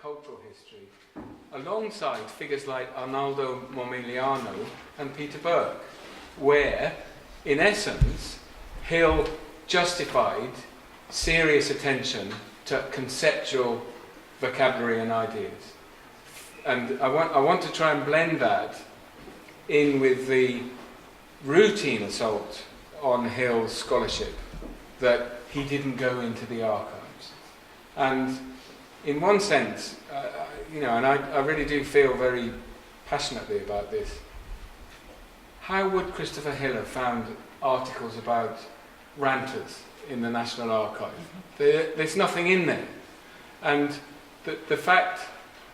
cultural history, alongside figures like Arnaldo Momigliano and Peter Burke, where, in essence, Hill justified serious attention to conceptual vocabulary and ideas. And I want to try and blend that in with the routine assault on Hill's scholarship, that he didn't go into the archives. And in one sense, and I really do feel very passionately about this, how would Christopher Hill have found articles about ranters in the National Archive? There's nothing in there. And the fact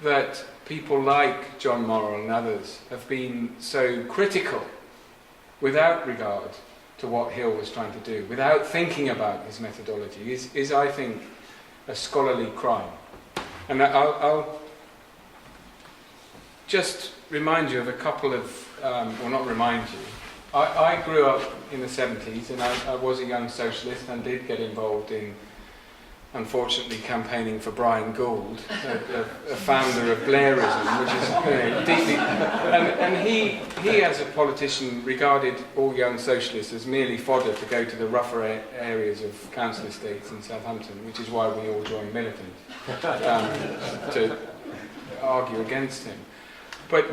that people like John Morrell and others have been so critical without regard to what Hill was trying to do, without thinking about his methodology, is I think, a scholarly crime. And I'll just remind you of a couple of, well, not remind you, I grew up in the 70s, and I was a young socialist and did get involved in, unfortunately, campaigning for Brian Gould, a founder of Blairism, which is deeply... And he, as a politician, regarded all young socialists as merely fodder to go to the rougher areas of council estates in Southampton, which is why we all joined Militant, to argue against him. But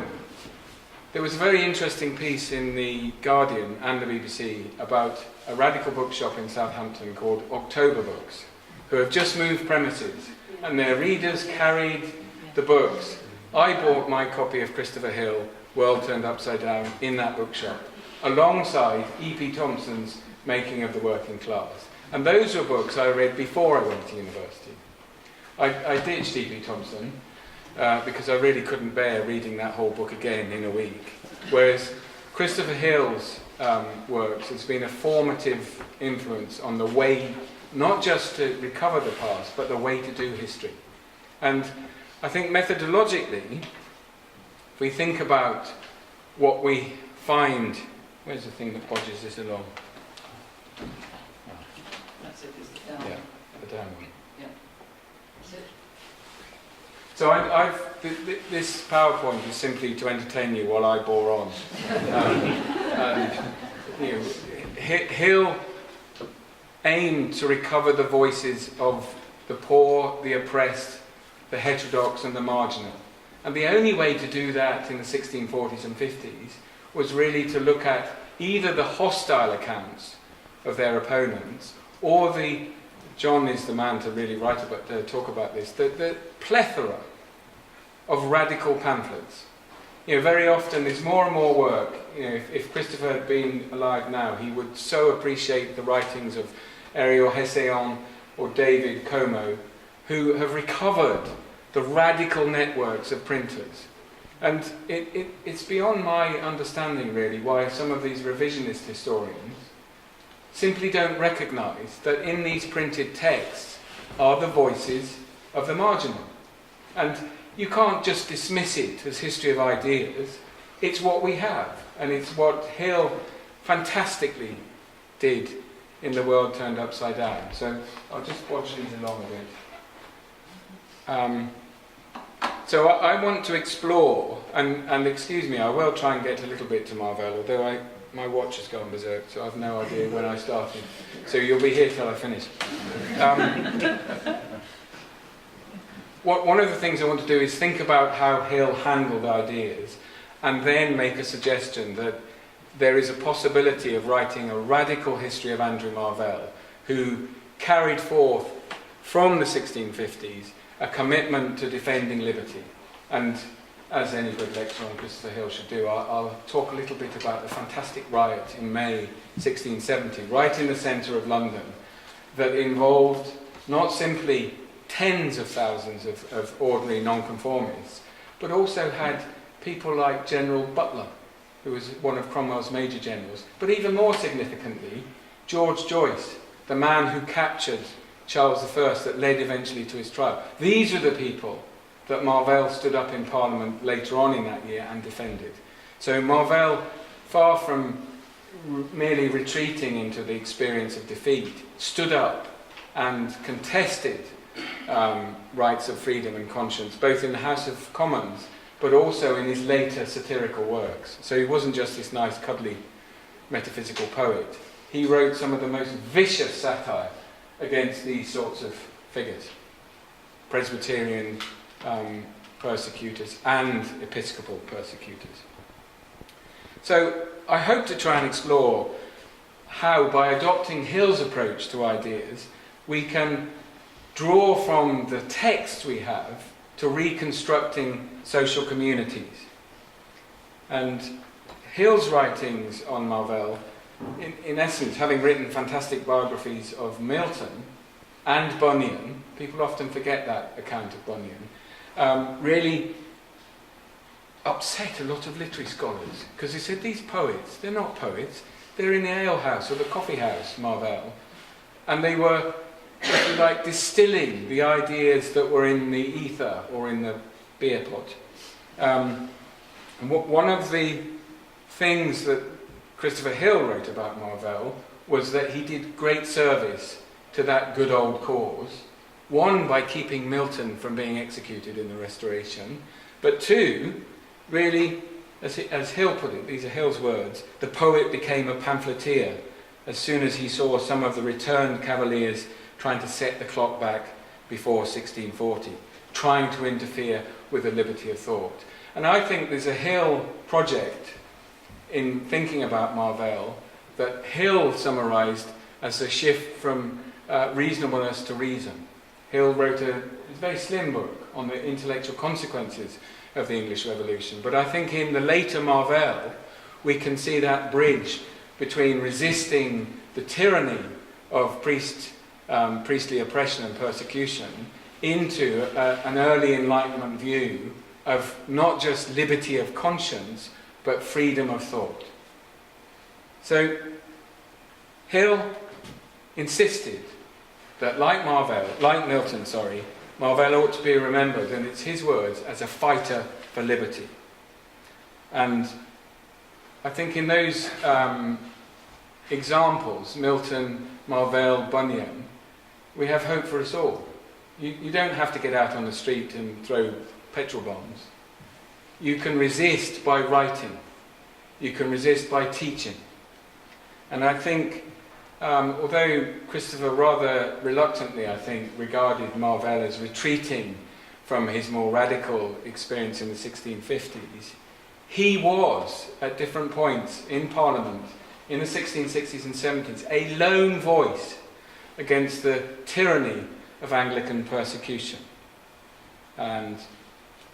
there was a very interesting piece in the Guardian and the BBC about a radical bookshop in Southampton called October Books, who have just moved premises, and their readers carried the books. I bought my copy of Christopher Hill, World Turned Upside Down, in that bookshop, alongside E.P. Thompson's Making of the Working Class. And those were books I read before I went to university. I ditched E.P. Thompson because I really couldn't bear reading that whole book again in a week. Whereas Christopher Hill's works has been a formative influence on the way, not just to recover the past, but the way to do history. And I think methodologically, if we think about what we find... Where's the thing that bodges this along? That's it, is the down. Yeah, the down one. Yeah. That's it. So this PowerPoint is simply to entertain you while I bore on. Hill aimed to recover the voices of the poor, the oppressed, the heterodox and the marginal. And the only way to do that in the 1640s and 50s was really to look at either the hostile accounts of their opponents or the, John is the man to really talk about this, the plethora of radical pamphlets. Very often there's more and more work. If Christopher had been alive now, he would so appreciate the writings of Ariel Hesseon or David Como, who have recovered the radical networks of printers. And it's beyond my understanding, really, why some of these revisionist historians simply don't recognise that in these printed texts are the voices of the marginal. And you can't just dismiss it as history of ideas. It's what we have, and it's what Hill fantastically did in The World Turned Upside Down. So I'll just watch these along a bit. So I want to explore, and excuse me, I will try and get a little bit to Marvell, although my watch has gone berserk, so I've no idea when I started. So you'll be here till I finish. One of the things I want to do is think about how Hill handled ideas, and then make a suggestion that there is a possibility of writing a radical history of Andrew Marvell, who carried forth from the 1650s a commitment to defending liberty. And as any good lecturer on Christopher Hill should do, I'll talk a little bit about the fantastic riot in May 1670, right in the centre of London, that involved not simply tens of thousands of ordinary nonconformists, but also had people like General Butler, who was one of Cromwell's major generals, but even more significantly, George Joyce, the man who captured Charles I, that led eventually to his trial. These were the people that Marvell stood up in Parliament later on in that year and defended. So Marvell, far from merely retreating into the experience of defeat, stood up and contested rights of freedom and conscience, both in the House of Commons, but also in his later satirical works. So he wasn't just this nice, cuddly metaphysical poet. He wrote some of the most vicious satire against these sorts of figures, Presbyterian persecutors and Episcopal persecutors. So I hope to try and explore how, by adopting Hill's approach to ideas, we can draw from the text we have to reconstructing social communities. And Hill's writings on Marvell, in essence, having written fantastic biographies of Milton and Bunyan, people often forget that account of Bunyan, really upset a lot of literary scholars, because they said these poets, they're not poets, they're in the alehouse or the coffee house, Marvell, and they were, if you like, distilling the ideas that were in the ether or in the beer pot. And one of the things that Christopher Hill wrote about Marvell was that he did great service to that good old cause. One, by keeping Milton from being executed in the Restoration, but two, really, as Hill put it, these are Hill's words, the poet became a pamphleteer as soon as he saw some of the returned cavaliers trying to set the clock back before 1640, trying to interfere with the liberty of thought. And I think there's a Hill project in thinking about Marvell that Hill summarised as a shift from reasonableness to reason. Hill wrote a very slim book on the intellectual consequences of the English Revolution. But I think in the later Marvell, we can see that bridge between resisting the tyranny of priestly oppression and persecution into an early Enlightenment view of not just liberty of conscience, but freedom of thought. So Hill insisted that, like Milton, Marvell ought to be remembered, and it's his words, as a fighter for liberty. And I think in those examples, Milton, Marvell, Bunyan, we have hope for us all. You don't have to get out on the street and throw petrol bombs. You can resist by writing. You can resist by teaching. And I think, although Christopher rather reluctantly, I think, regarded Marvell as retreating from his more radical experience in the 1650s, he was, at different points in Parliament, in the 1660s and 70s, a lone voice against the tyranny of Anglican persecution. And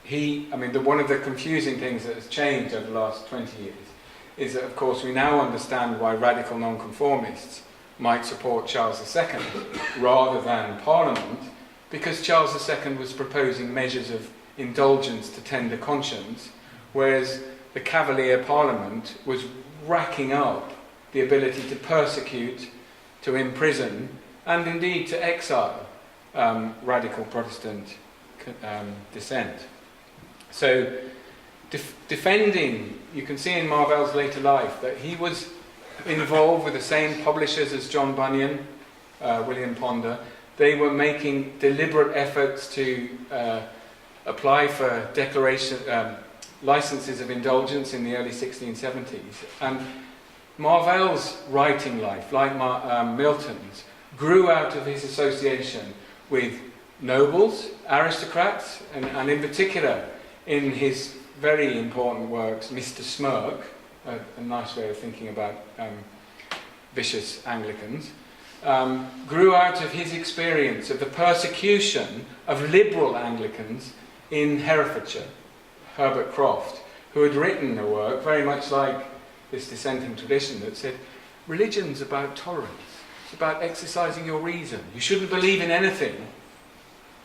one of the confusing things that has changed over the last 20 years is that, of course, we now understand why radical nonconformists might support Charles II rather than Parliament, because Charles II was proposing measures of indulgence to tender conscience, whereas the Cavalier Parliament was racking up the ability to persecute, to imprison, and indeed to exile radical Protestant dissent. So defending, you can see in Marvell's later life that he was involved with the same publishers as John Bunyan, William Ponder. They were making deliberate efforts to apply for licenses of indulgence in the early 1670s. And Marvell's writing life, like Milton's, grew out of his association with nobles, aristocrats, and in particular in his very important works, Mr. Smirk, a nice way of thinking about vicious Anglicans, grew out of his experience of the persecution of liberal Anglicans in Herefordshire, Herbert Croft, who had written a work very much like this dissenting tradition that said, religion's about tolerance, it's about exercising your reason. You shouldn't believe in anything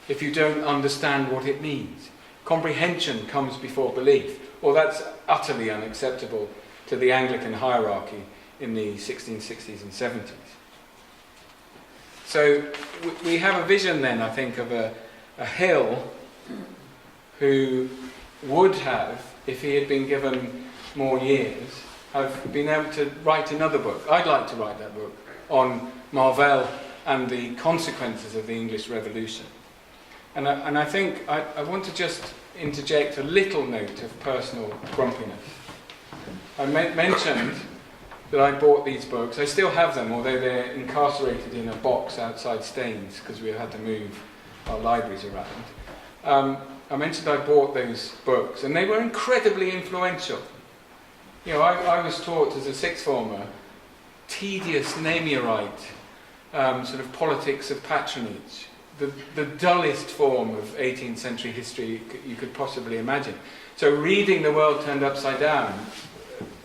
if you don't understand what it means. Comprehension comes before belief. Well, that's utterly unacceptable to the Anglican hierarchy in the 1660s and 70s. So we have a vision then, I think, of a Hill who would have, if he had been given more years, have been able to write another book. I'd like to write that book on Marvell and the consequences of the English Revolution. And I think I want to just interject a little note of personal grumpiness. I mentioned that I bought these books. I still have them, although they're incarcerated in a box outside Staines because we had to move our libraries around. I mentioned I bought those books, and they were incredibly influential. You know, I was taught as a sixth former tedious Nameurite sort of politics of patronage, the dullest form of 18th century history you could possibly imagine. So reading The World Turned Upside Down,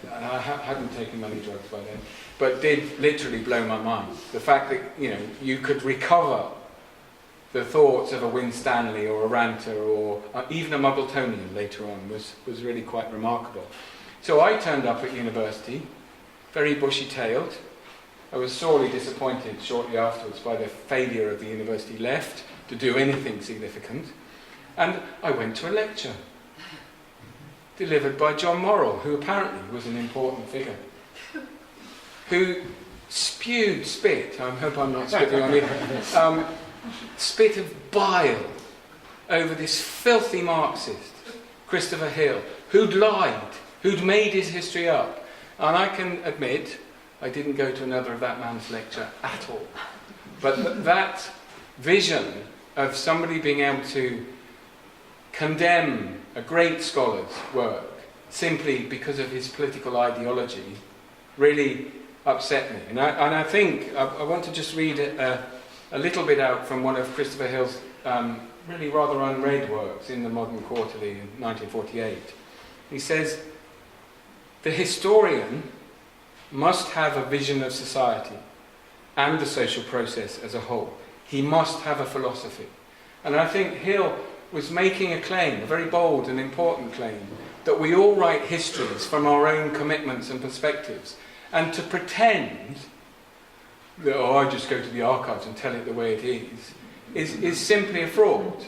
and I hadn't taken many drugs by then, but did literally blow my mind. The fact that, you know, you could recover the thoughts of a Winstanley or a Ranter or even a Muggletonian later on was really quite remarkable. So I turned up at university, very bushy-tailed. I was sorely disappointed shortly afterwards by the failure of the university left to do anything significant. And I went to a lecture delivered by John Morrell, who apparently was an important figure, who spewed spit, I hope I'm not spitting on you, spit of bile over this filthy Marxist, Christopher Hill, who'd lied, who'd made his history up. And I can admit, I didn't go to another of that man's lecture at all. But that vision of somebody being able to condemn a great scholar's work simply because of his political ideology really upset me. And I think I want to just read a little bit out from one of Christopher Hill's really rather unread works in the Modern Quarterly in 1948. He says, "The historian must have a vision of society and the social process as a whole. He must have a philosophy." And I think Hill was making a claim, a very bold and important claim, that we all write histories from our own commitments and perspectives. And to pretend that, oh, I just go to the archives and tell it the way it is simply a fraud.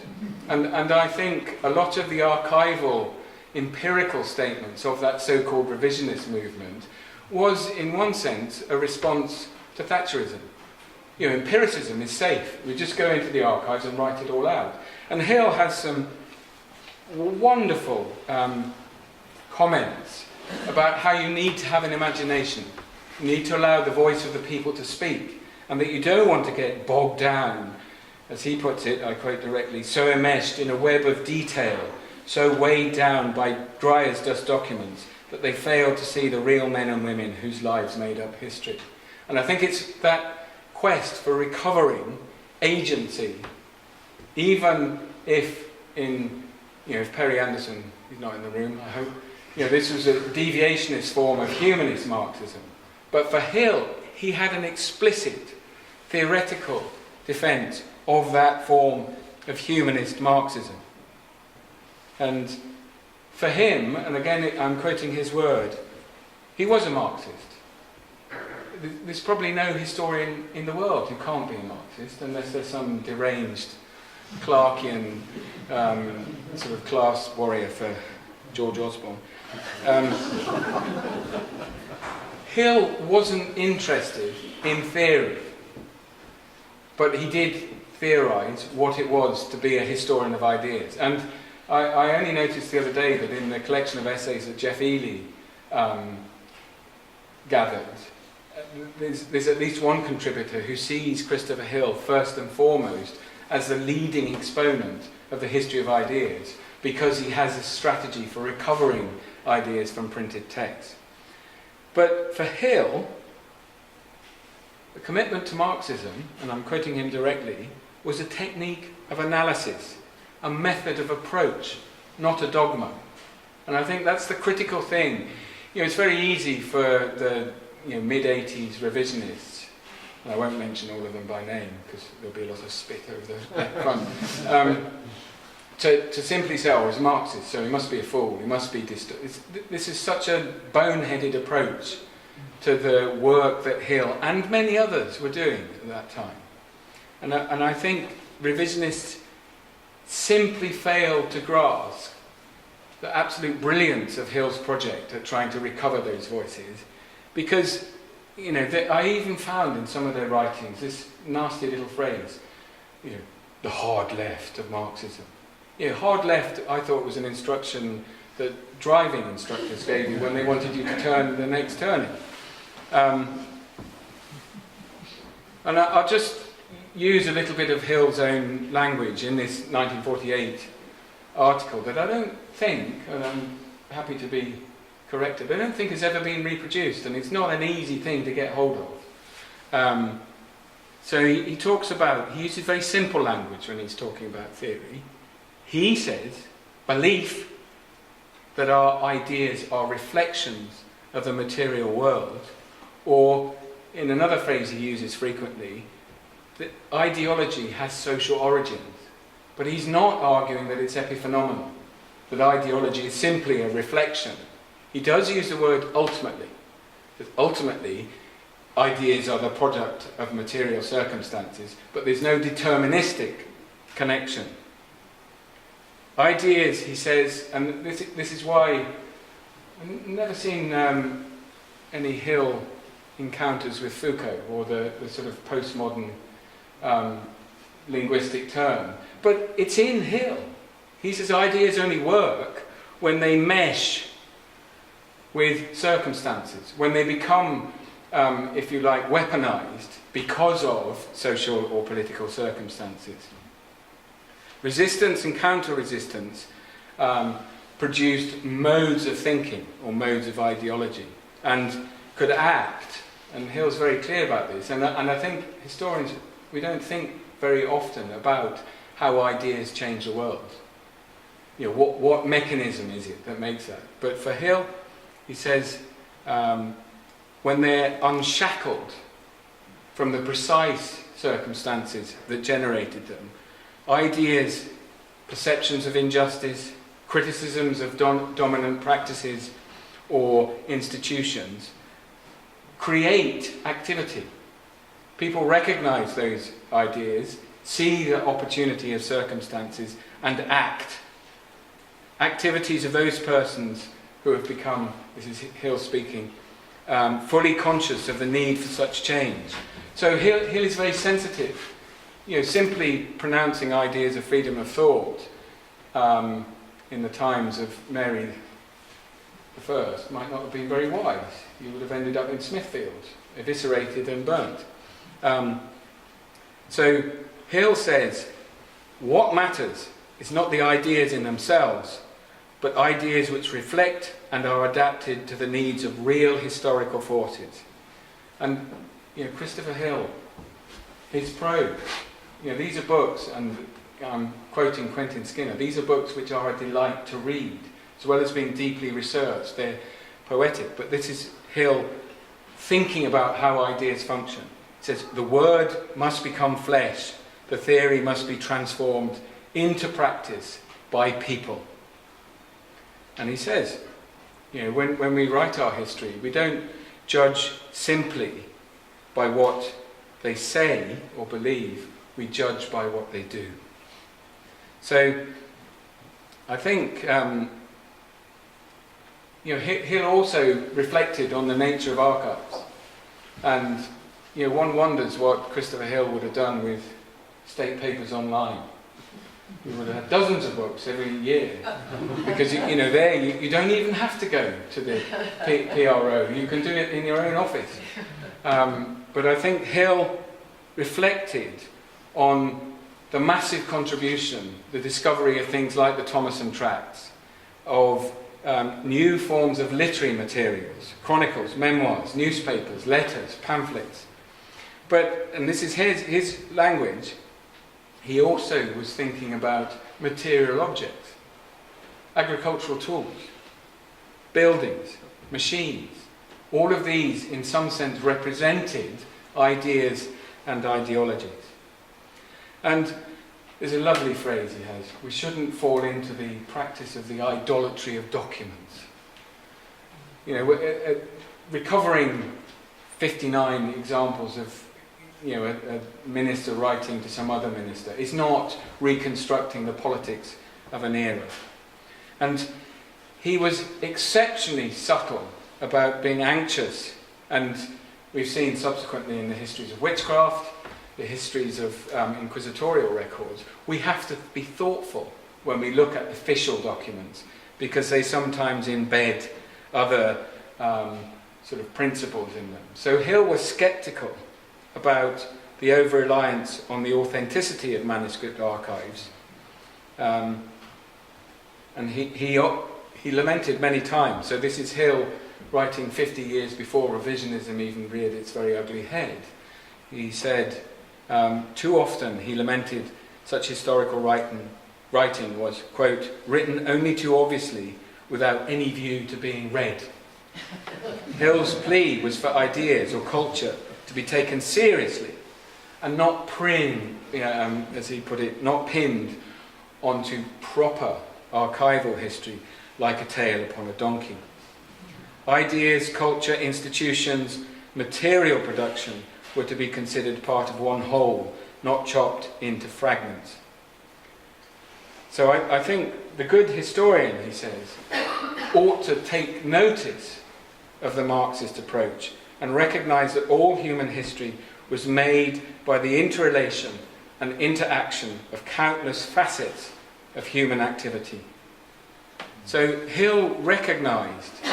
And I think a lot of the archival empirical statements of that so-called revisionist movement was, in one sense, a response to Thatcherism. You know, empiricism is safe. We just go into the archives and write it all out. And Hill has some wonderful comments about how you need to have an imagination. You need to allow the voice of the people to speak, and that you don't want to get bogged down, as he puts it, I quote directly, so enmeshed in a web of detail, so weighed down by dry as dust documents, that they fail to see the real men and women whose lives made up history. And I think it's that quest for recovering agency, even if if Perry Anderson, he's not in the room, I hope, this was a deviationist form of humanist Marxism. But for Hill, he had an explicit theoretical defence of that form of humanist Marxism. And for him, and again I'm quoting his word, he was a Marxist. There's probably no historian in the world who can't be a Marxist, unless there's some deranged Clarkian sort of class warrior for George Osborne. Hill wasn't interested in theory, but he did theorise what it was to be a historian of ideas. And I only noticed the other day that in the collection of essays that Jeff Ely gathered, there's at least one contributor who sees Christopher Hill first and foremost as the leading exponent of the history of ideas, because he has a strategy for recovering ideas from printed text. But for Hill, the commitment to Marxism, and I'm quoting him directly, was a technique of analysis, a method of approach, not a dogma. And I think that's the critical thing. It's very easy for the mid-80s revisionists, and I won't mention all of them by name because there'll be a lot of spit over the front, to simply say, oh, he's a Marxist, so he must be a fool, he must be this is such a boneheaded approach to the work that Hill and many others were doing at that time. And I think revisionists simply failed to grasp the absolute brilliance of Hill's project at trying to recover those voices, because I even found in some of their writings this nasty little phrase, the the hard left of Marxism. Hard left, I thought, was an instruction that driving instructors gave you when they wanted you to turn the next turning. And I'll just use a little bit of Hill's own language in this 1948 article that I don't think, and I'm happy to be corrected, I don't think has ever been reproduced, and it's not an easy thing to get hold of. So he talks about, he uses very simple language when he's talking about theory. He says, belief that our ideas are reflections of the material world, or in another phrase he uses frequently, that ideology has social origins. But he's not arguing that it's epiphenomenal, that ideology is simply a reflection. He does use the word ultimately, that ultimately ideas are the product of material circumstances, but there's no deterministic connection. Ideas, he says, and this is why I've never seen any Hill encounters with Foucault, or the sort of postmodern linguistic term. But it's in Hill. He says ideas only work when they mesh with circumstances, when they become, if you like, weaponized because of social or political circumstances. Resistance and counter-resistance produced modes of thinking or modes of ideology and could act, and Hill's very clear about this, and I think historians, we don't think very often about how ideas change the world. What mechanism is it that makes that? But for Hill, he says, when they're unshackled from the precise circumstances that generated them, ideas, perceptions of injustice, criticisms of dominant practices or institutions create activity. People recognize those ideas, see the opportunity of circumstances, and act. Activities of those persons who have become, this is Hill speaking, fully conscious of the need for such change. So Hill is very sensitive. Simply pronouncing ideas of freedom of thought in the times of Mary I might not have been very wise. You would have ended up in Smithfield, eviscerated and burnt. So Hill says, what matters is not the ideas in themselves, but ideas which reflect and are adapted to the needs of real historical forces. And Christopher Hill, his prose, these are books, and I'm quoting Quentin Skinner, these are books which are a delight to read, as well as being deeply researched. They're poetic, but this is Hill thinking about how ideas function. He says, the word must become flesh, the theory must be transformed into practice by people. And he says, when we write our history, we don't judge simply by what they say or believe, we judge by what they do. So I think Hill also reflected on the nature of archives, and one wonders what Christopher Hill would have done with state papers online. He would have had dozens of books every year, because there you don't even have to go to the PRO. You can do it in your own office. But I think Hill reflected on the massive contribution, the discovery of things like the Thomason Tracts, of new forms of literary materials, chronicles, memoirs, newspapers, letters, pamphlets. But, and this is his language, he also was thinking about material objects, agricultural tools, buildings, machines. All of these, in some sense, represented ideas and ideologies. And there's a lovely phrase he has: we shouldn't fall into the practice of the idolatry of documents. Recovering 59 examples of a minister writing to some other minister is not reconstructing the politics of an era. And he was exceptionally subtle about being anxious, and we've seen subsequently in the histories of witchcraft, the histories of inquisitorial records, we have to be thoughtful when we look at official documents, because they sometimes embed other sort of principles in them. So Hill was sceptical about the over-reliance on the authenticity of manuscript archives. And he lamented many times. So this is Hill writing 50 years before revisionism even reared its very ugly head. He said, too often he lamented such historical writing was, quote, written only too obviously without any view to being read. Hill's plea was for ideas or culture to be taken seriously and not as he put it, not pinned onto proper archival history like a tail upon a donkey. Ideas, culture, institutions, material production were to be considered part of one whole, not chopped into fragments. So I think the good historian, he says, ought to take notice of the Marxist approach and recognise that all human history was made by the interrelation and interaction of countless facets of human activity. So Hill recognised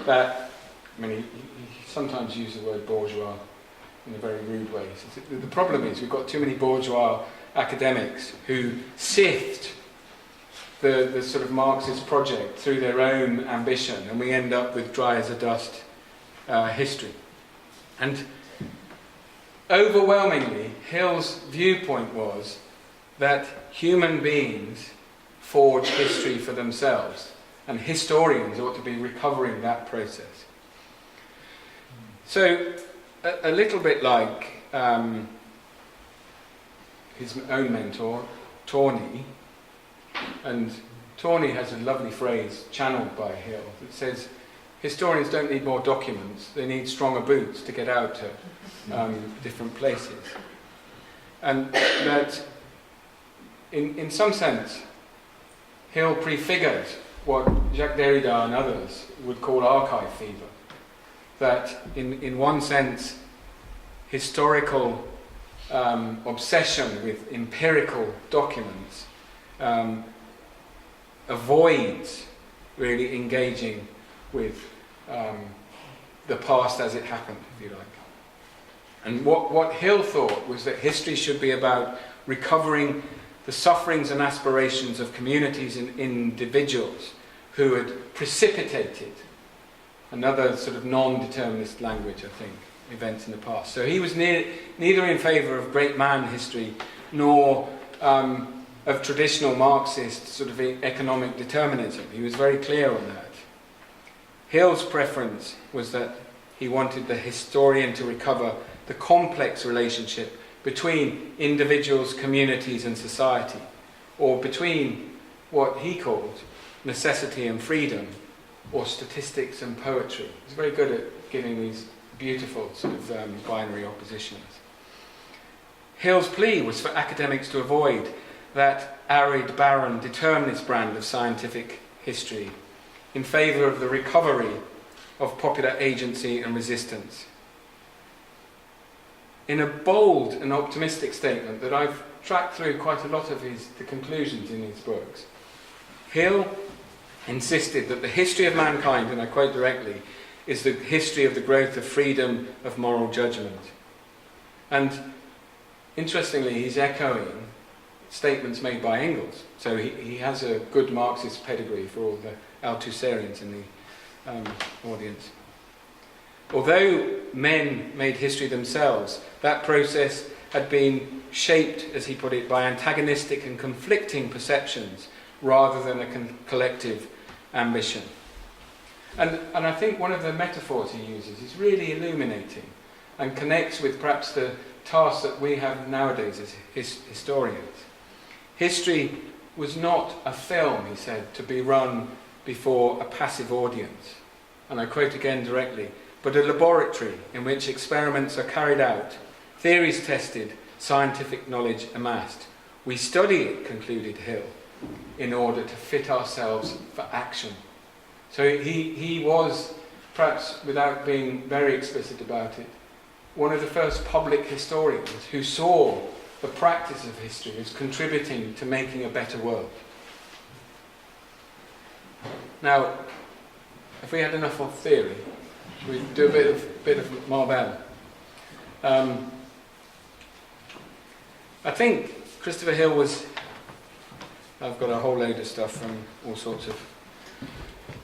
that, he sometimes used the word bourgeois in a very rude way. So the problem is we've got too many bourgeois academics who sift the sort of Marxist project through their own ambition, and we end up with dry as a dust history. And overwhelmingly, Hill's viewpoint was that human beings forge history for themselves, and historians ought to be recovering that process. So, a little bit like his own mentor, Tawney, and Tawney has a lovely phrase channeled by Hill that says, historians don't need more documents, they need stronger boots to get out to different places. And that, in some sense, Hill prefigured what Jacques Derrida and others would call archive fever. That, in one sense, historical obsession with empirical documents avoids really engaging with the past as it happened, if you like. And what Hill thought was that history should be about recovering the sufferings and aspirations of communities and individuals who had precipitated another sort of non-determinist language, I think, events in the past. So he was neither in favour of great man history nor of traditional Marxist sort of economic determinism. He was very clear on that. Hill's preference was that he wanted the historian to recover the complex relationship between individuals, communities and society, or between what he called necessity and freedom, or statistics and poetry. He's very good at giving these beautiful sort of binary oppositions. Hill's plea was for academics to avoid that arid, barren, determinist brand of scientific history in favour of the recovery of popular agency and resistance. In a bold and optimistic statement that I've tracked through quite a lot of the conclusions in his books, Hill insisted that the history of mankind, and I quote directly, is the history of the growth of freedom of moral judgment. And interestingly, he's echoing statements made by Engels. So he has a good Marxist pedigree for all the Althusserians in the audience. Although men made history themselves, that process had been shaped, as he put it, by antagonistic and conflicting perceptions rather than a collective ambition. And I think one of the metaphors he uses is really illuminating and connects with perhaps the task that we have nowadays as historians. History was not a film, he said, to be run before a passive audience. And I quote again directly, but a laboratory in which experiments are carried out, theories tested, scientific knowledge amassed. We study it, concluded Hill, in order to fit ourselves for action. So he was, perhaps without being very explicit about it, one of the first public historians who saw the practice of history as contributing to making a better world. Now, if we had enough of theory, we'd do a bit of Marvell. I think Christopher Hill was... I've got a whole load of stuff from all sorts of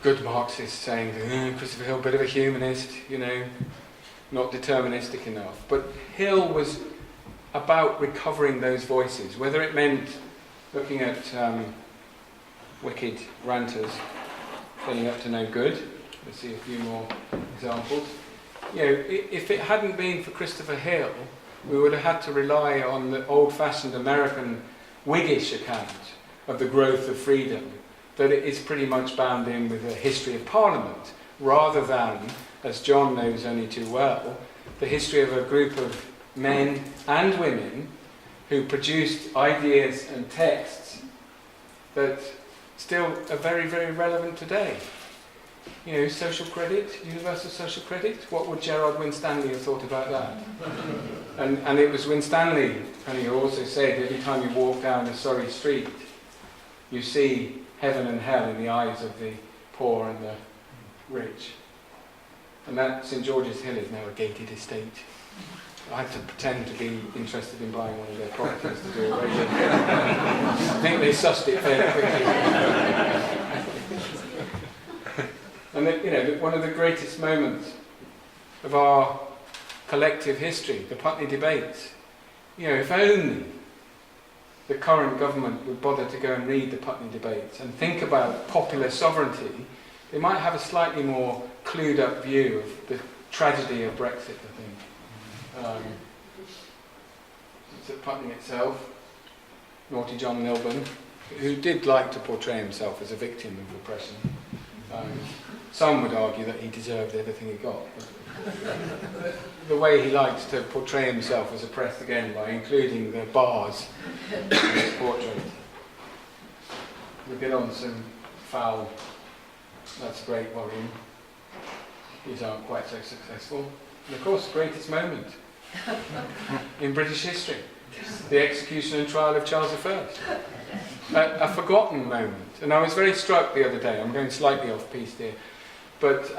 good Marxists saying, Christopher Hill, bit of a humanist, not deterministic enough. But Hill was about recovering those voices, whether it meant looking at wicked ranters getting up to no good. Let's see a few more examples. If it hadn't been for Christopher Hill, we would have had to rely on the old-fashioned American Whiggish account of the growth of freedom, that it is pretty much bound in with the history of Parliament, rather than, as John knows only too well, the history of a group of men and women who produced ideas and texts that still are very, very relevant today. Social credit, universal social credit. What would Gerard Winstanley have thought about that? And it was Winstanley, who also said, every time you walk down a Surrey street, you see heaven and hell in the eyes of the poor and the rich. And that St George's Hill is now a gated estate. I had to pretend to be interested in buying one of their properties to do a radio. I think they sussed it fairly quickly. And one of the greatest moments of our collective history, the Putney debates, if only the current government would bother to go and read the Putney debates and think about popular sovereignty, they might have a slightly more clued up view of the tragedy of Brexit, I think. It's at Putney itself, naughty John Milburn, who did like to portray himself as a victim of oppression. Some would argue that he deserved everything he got. But the way he likes to portray himself as oppressed again by including the bars in his portrait. We get on some foul. That's a great volume. These aren't quite so successful. And of course, the greatest moment in British history, the execution and trial of Charles I. A forgotten moment. And I was very struck the other day, I'm going slightly off piste here, but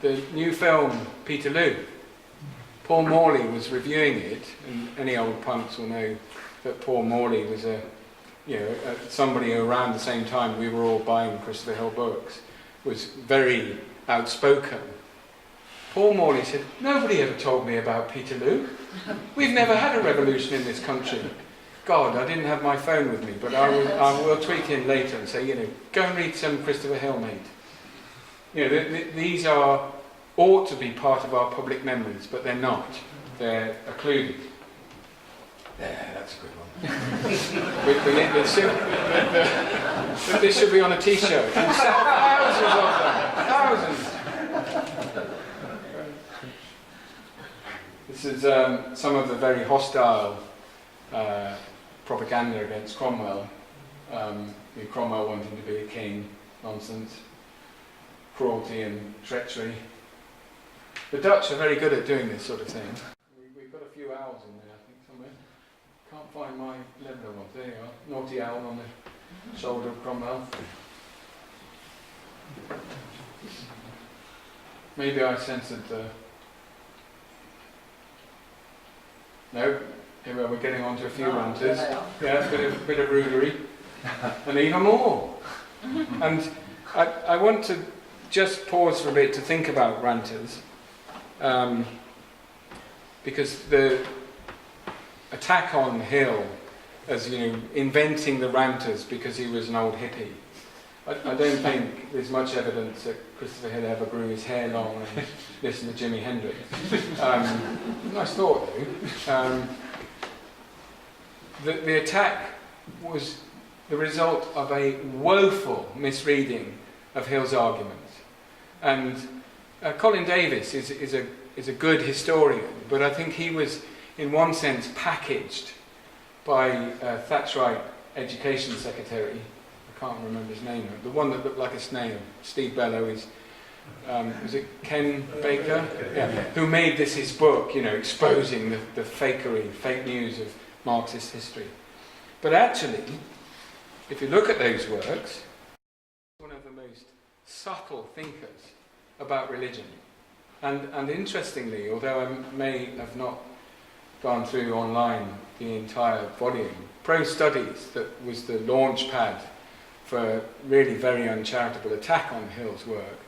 the new film, Peterloo, Paul Morley was reviewing it, and any old punks will know that Paul Morley was somebody who around the same time we were all buying Christopher Hill books, was very outspoken. Paul Morley said, nobody ever told me about Peterloo. We've never had a revolution in this country. God, I didn't have my phone with me, but I will tweet him later and say, go and read some Christopher Hill, mate. These ought to be part of our public memories, but they're not. They're occluded. There, that's a good one. This should be on a T-shirt. Thousands of them. Thousands. This is some of the very hostile propaganda against Cromwell. Cromwell wanting to be a king, nonsense, cruelty and treachery. The Dutch are very good at doing this sort of thing. We've got a few owls in there, I think, somewhere. Can't find my leather one. There you are. Naughty owl on the shoulder of Cromwell. Maybe I censored the... No, here we are, we're getting on to a few ranters. Yeah, a bit of rudery. And even more. And I want to just pause for a bit to think about ranters. Because the attack on Hill as, inventing the ranters because he was an old hippie, I don't think there's much evidence that Christopher Hill ever grew his hair long and listened to Jimi Hendrix. Nice thought, though. The attack was the result of a woeful misreading of Hill's arguments. And Colin Davis is a good historian, but I think he was, in one sense, packaged by Thatcherite Education Secretary. I can't remember his name. The one that looked like a snail. Steve Bellow is was it Ken Baker? Yeah, who made this his book, exposing the fake news of Marxist history. But actually, if you look at those works, one of the most subtle thinkers about religion. And interestingly, although I may have not gone through online the entire volume, Pro Studies, that was the launch pad for a really very uncharitable attack on Hill's work,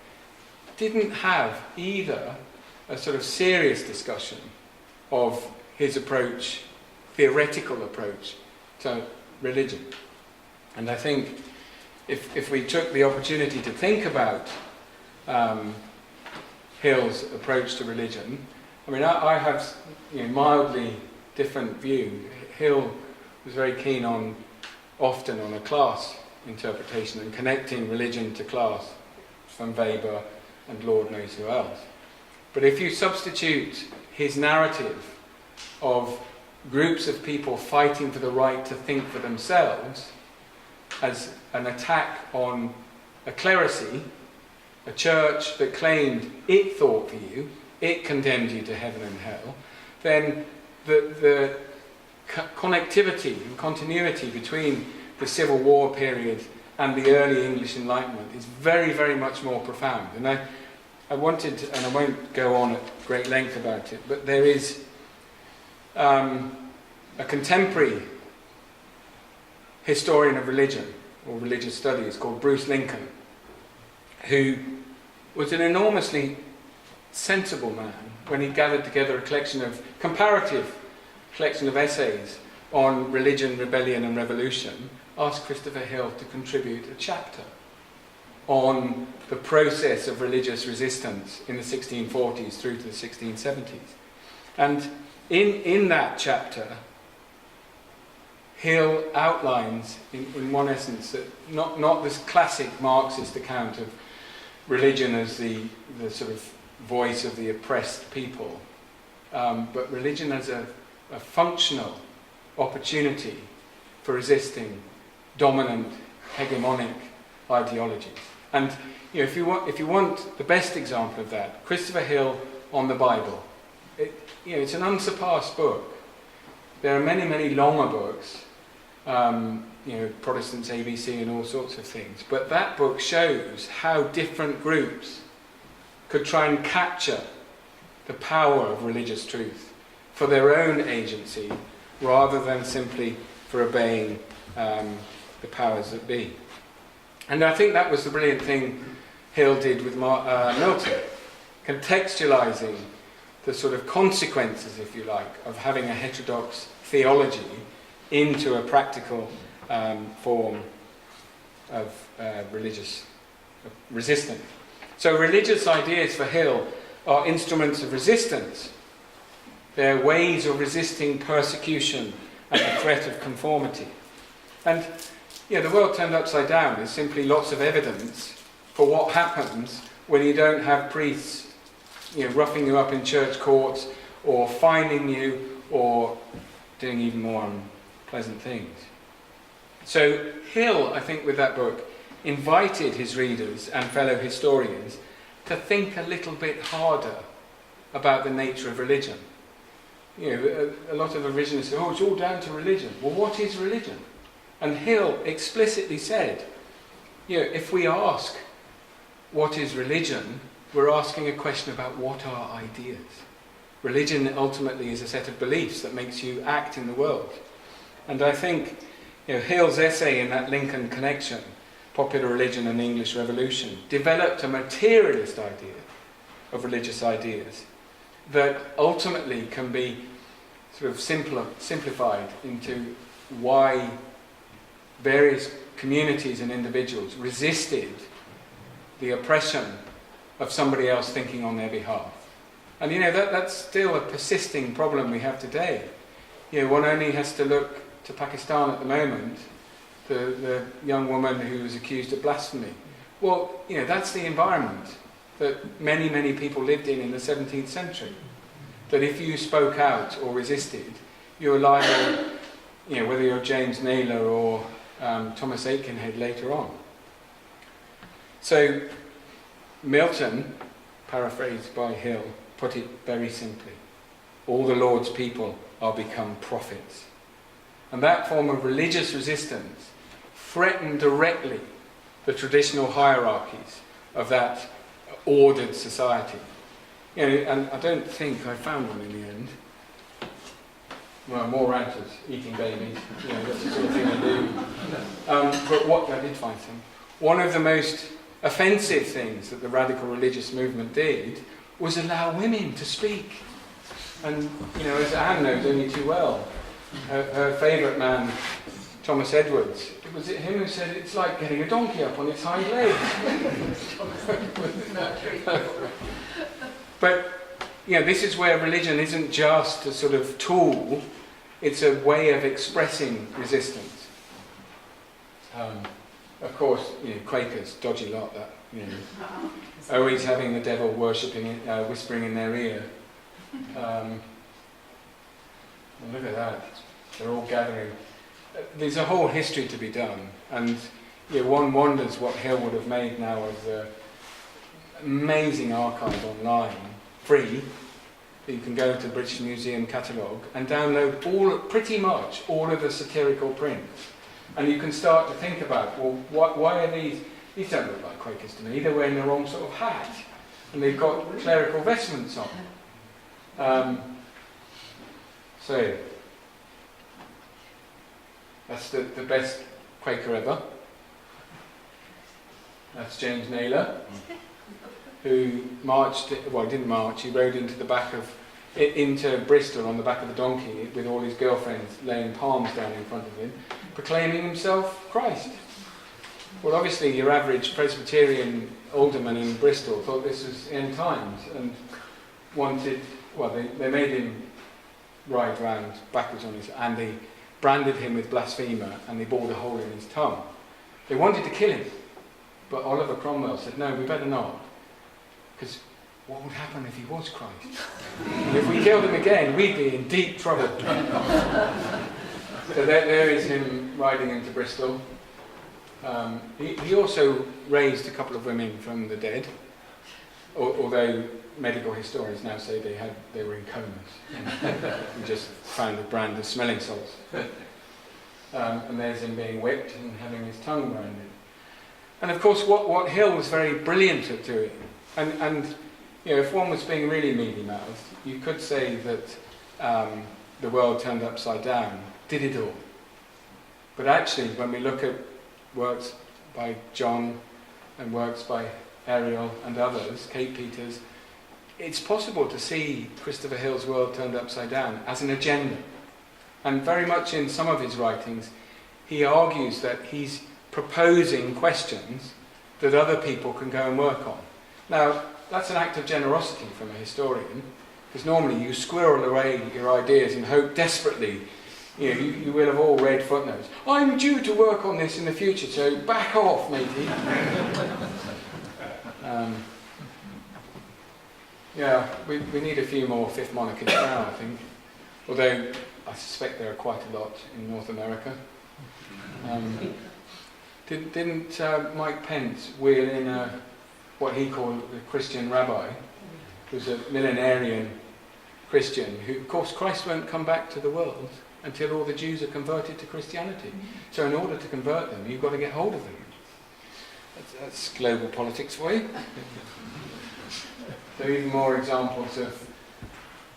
didn't have either a sort of serious discussion of his approach, theoretical approach to religion. And I think if we took the opportunity to think about Hill's approach to religion, I have mildly different view. Hill was very keen often on a class interpretation and connecting religion to class, from Weber and Lord knows who else. But if you substitute his narrative of groups of people fighting for the right to think for themselves as an attack on a clerisy, a church that claimed it thought for you, it condemned you to heaven and hell, then the connectivity and continuity between the Civil War period and the early English Enlightenment is very, very much more profound. And I wanted, and I won't go on at great length about it, but there is a contemporary historian of religion, or religious studies, called Bruce Lincoln, who was an enormously sensible man when he gathered together a comparative collection of essays on religion, rebellion and revolution, asked Christopher Hill to contribute a chapter on the process of religious resistance in the 1640s through to the 1670s. And in that chapter, Hill outlines, in one essence, that not this classic Marxist account of religion as the sort of voice of the oppressed people, but religion as a functional opportunity for resisting dominant, hegemonic ideologies. And if you want the best example of that, Christopher Hill on the Bible. It's an unsurpassed book. There are many, many longer books, Protestants ABC and all sorts of things. But that book shows how different groups could try and capture the power of religious truth for their own agency, rather than simply for obeying the powers that be. And I think that was the brilliant thing Hill did with Milton, contextualizing the sort of consequences, if you like, of having a heterodox theology into a practical form of religious resistance. So religious ideas for Hill are instruments of resistance. They're ways of resisting persecution and the threat of conformity. And the world turned upside down is simply lots of evidence for what happens when you don't have priests roughing you up in church courts, or fining you, or doing even more unpleasant things. So Hill, I think, with that book, invited his readers and fellow historians to think a little bit harder about the nature of religion. A lot of revisionists say, it's all down to religion. Well, what is religion? And Hill explicitly said, if we ask what is religion, we're asking a question about what are ideas. Religion ultimately is a set of beliefs that makes you act in the world. And I think Hill's essay in that Lincoln connection, Popular Religion and the English Revolution, developed a materialist idea of religious ideas that ultimately can be sort of simplified into why various communities and individuals resisted the oppression of somebody else thinking on their behalf. And that's still a persisting problem we have today. One only has to look to Pakistan at the moment, the young woman who was accused of blasphemy. Well, that's the environment that many, many people lived in the 17th century. That if you spoke out or resisted, you were liable, whether you're James Naylor or Thomas Aikenhead later on. So Milton, paraphrased by Hill, put it very simply. All the Lord's people are become prophets. And that form of religious resistance threatened directly the traditional hierarchies of that ordered society. You know, and I don't think I found one in the end. Well, more ranchers eating babies, you know, that's the sort of thing they do. But what I did find some. One of the most offensive things that the radical religious movement did was allow women to speak. And, you know, as Anne knows only too well, her favourite man, Thomas Edwards, was it him who said it's like getting a donkey up on its hind legs? But, you know, this is where religion isn't just a sort of tool, it's a way of expressing resistance. Of course, you know, Quakers, dodgy lot, that, you know, always having the devil worshipping, whispering in their ear. Well, look at that, they're all gathering. There's a whole history to be done, and you know, one wonders what Hill would have made now of the amazing archive online, free. You can go to the British Museum catalogue and download pretty much all of the satirical prints. And you can start to think about, well, why are these don't look like Quakers to me, they're wearing the wrong sort of hat, and they've got clerical vestments on. So, that's the best Quaker ever. That's James Naylor, who marched, well, didn't march, he rode into Bristol on the back of the donkey with all his girlfriends laying palms down in front of him, proclaiming himself Christ. Well, obviously your average Presbyterian alderman in Bristol thought this was end times and wanted, well, they made him ride round backwards on his, and they branded him with blasphemer and they bored a hole in his tongue. They wanted to kill him, but Oliver Cromwell said, no, we better not, because what would happen if he was Christ? And if we killed him again, we'd be in deep trouble. So there is him riding into Bristol. He also raised a couple of women from the dead, although medical historians now say they were in comas. We just found a brand of smelling salts. And there's him being whipped and having his tongue branded. And of course what Hill was very brilliant at doing, and you know, if one was being really mealy-mouthed, you could say that the world turned upside down did it all. But actually, when we look at works by John and works by Ariel and others, Kate Peters, it's possible to see Christopher Hill's World Turned Upside Down as an agenda. And very much in some of his writings, he argues that he's proposing questions that other people can go and work on. Now, that's an act of generosity from a historian, because normally you squirrel away your ideas and hope desperately. You know, you will have all read footnotes. I'm due to work on this in the future, so back off, matey. Yeah, we need a few more Fifth Monarchists now, I think. Although I suspect there are quite a lot in North America. Didn't Mike Pence wheel in what he called the Christian rabbi, who's a millenarian Christian, who, of course, Christ won't come back to the world until all the Jews are converted to Christianity. So in order to convert them, you've got to get hold of them. That's global politics for you. So even more examples of,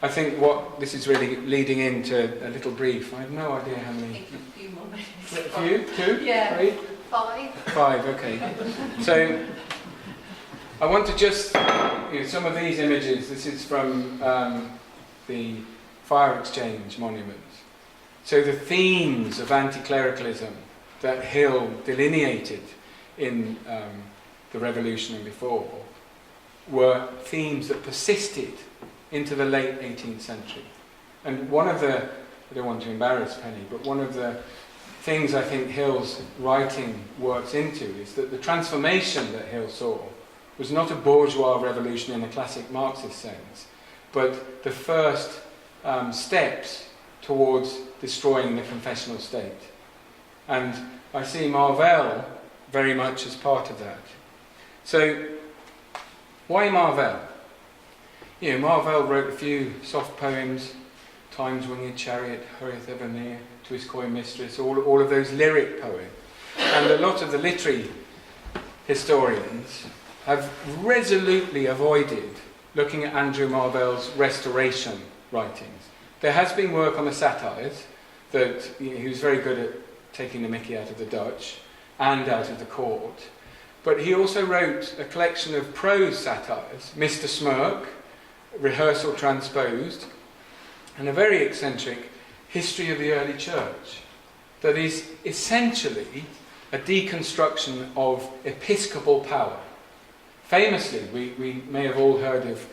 I think what this is really leading into a little brief. I have no idea how many. A few more minutes. A few? 2? Yeah. 3? 5. 5, okay. So I want to just, you know, some of these images, this is from the Fire Exchange monuments. So the themes of anti-clericalism that Hill delineated in the Revolution and before were themes that persisted into the late 18th century. And one of the, I don't want to embarrass Penny, but one of the things I think Hill's writing works into is that the transformation that Hill saw was not a bourgeois revolution in a classic Marxist sense, but the first steps towards destroying the confessional state. And I see Marvell very much as part of that. So Why Marvell? Marvell wrote a few soft poems, Time's winged chariot hurrieth ever near to his coy mistress, all of those lyric poems. And a lot of the literary historians have resolutely avoided looking at Andrew Marvell's Restoration writings. There has been work on the satires, that he was very good at taking the mickey out of the Dutch and out of the court. But he also wrote a collection of prose satires, Mr. Smirk, Rehearsal Transposed, and a very eccentric History of the Early Church, that is essentially a deconstruction of episcopal power. Famously, we may have all heard of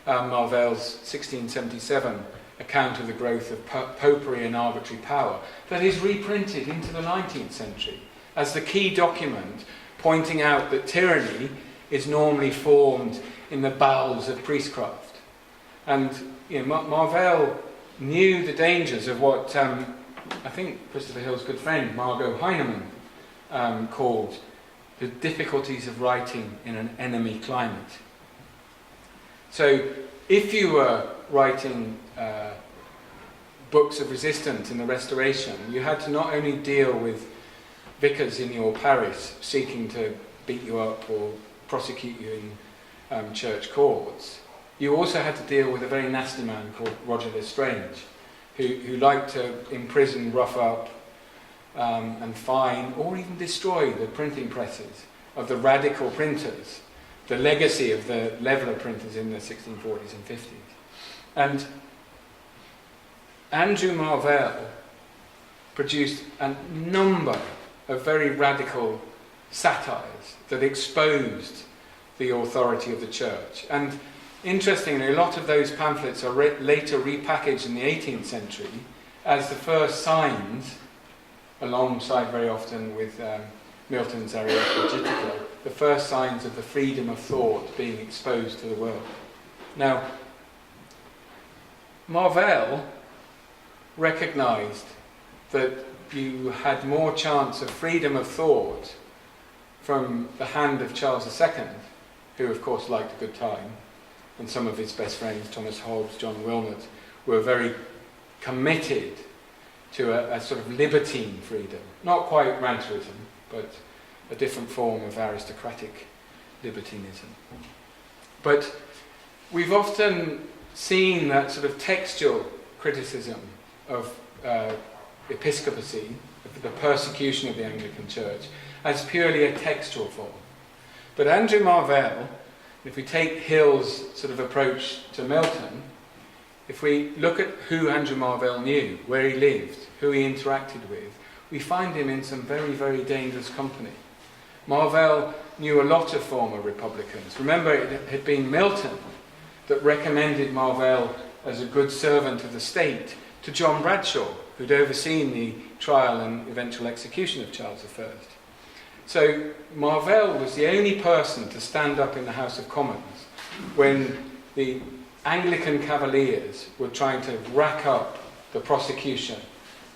Marvell's 1677 account of the growth of popery and arbitrary power, that is reprinted into the 19th century as the key document pointing out that tyranny is normally formed in the bowels of priestcraft. And Marvell knew the dangers of what I think Christopher Hill's good friend Margot Heinemann called the difficulties of writing in an enemy climate. So if you were writing books of resistance in the Restoration, you had to not only deal with vicars in your parish seeking to beat you up or prosecute you in church courts, you also had to deal with a very nasty man called Roger Lestrange, who liked to imprison, rough up, and fine, or even destroy the printing presses of the radical printers, the legacy of the leveller printers in the 1640s and 50s. And Andrew Marvell produced a number of very radical satires that exposed the authority of the church. And interestingly, a lot of those pamphlets are later repackaged in the 18th century as the first signs, alongside very often with Milton's Areopagitica, the first signs of the freedom of thought being exposed to the world. Now, Marvell recognised that you had more chance of freedom of thought from the hand of Charles II, who of course liked a good time, and some of his best friends, Thomas Hobbes, John Wilmot, were very committed to a sort of libertine freedom. Not quite ranterism, but a different form of aristocratic libertinism. But we've often seen that sort of textual criticism of episcopacy, of the persecution of the Anglican Church, as purely a textual form. But Andrew Marvell, if we take Hill's sort of approach to Milton, if we look at who Andrew Marvell knew, where he lived, who he interacted with, we find him in some very, very dangerous company. Marvell knew a lot of former Republicans. Remember, it had been Milton that recommended Marvell as a good servant of the state to John Bradshaw, who'd overseen the trial and eventual execution of Charles I. So Marvell was the only person to stand up in the House of Commons when the Anglican Cavaliers were trying to rack up the prosecution